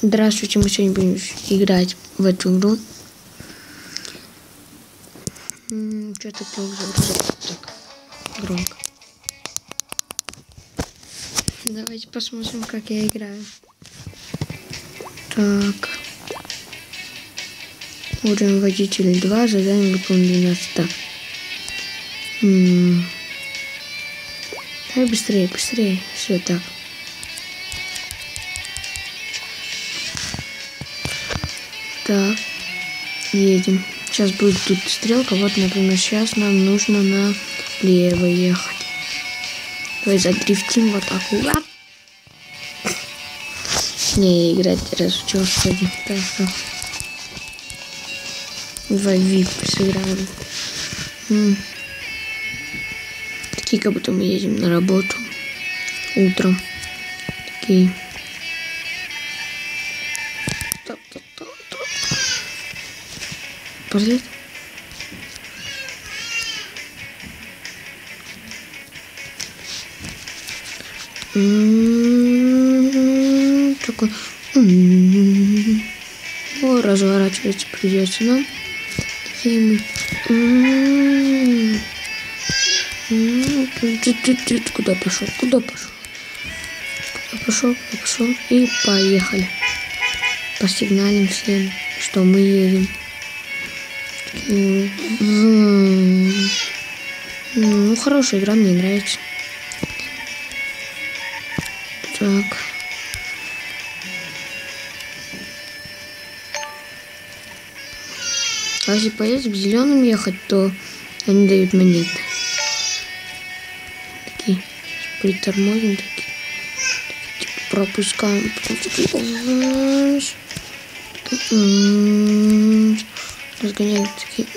Здравствуйте, мы сегодня будем играть в эту игру. Что-то так громко. Давайте посмотрим, как я играю. Так. Уровень водителя 2, задание выполнено 12. Так. Давай быстрее. Все так. Так, едем. Сейчас будет тут стрелка. Вот, например, сейчас нам нужно налево ехать. Давай задрифтим вот так. Не, играть разучился. Так, что. Давай VIP сыграем. Такие, как будто мы едем на работу. Утром. Такие. Позлит. Такой. О, разворачиваться придется нам. Такие мы. Куда пошел? Пошел. И поехали. Посигналим всем, что мы едем. Ну, хорошая игра, мне нравится. Так. А если поедешь к зеленым ехать, то они дают монеты. Такие. Притормозим такие. Пропускаем. Разгоняем такие.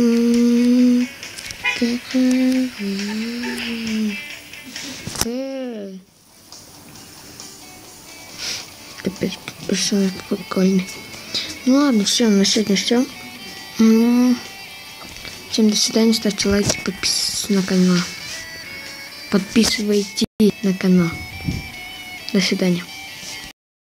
Капец, персонаж прикольный. Ну ладно, все, на сегодня все. Всем до свидания, ставьте лайки, подписывайтесь на канал. До свидания.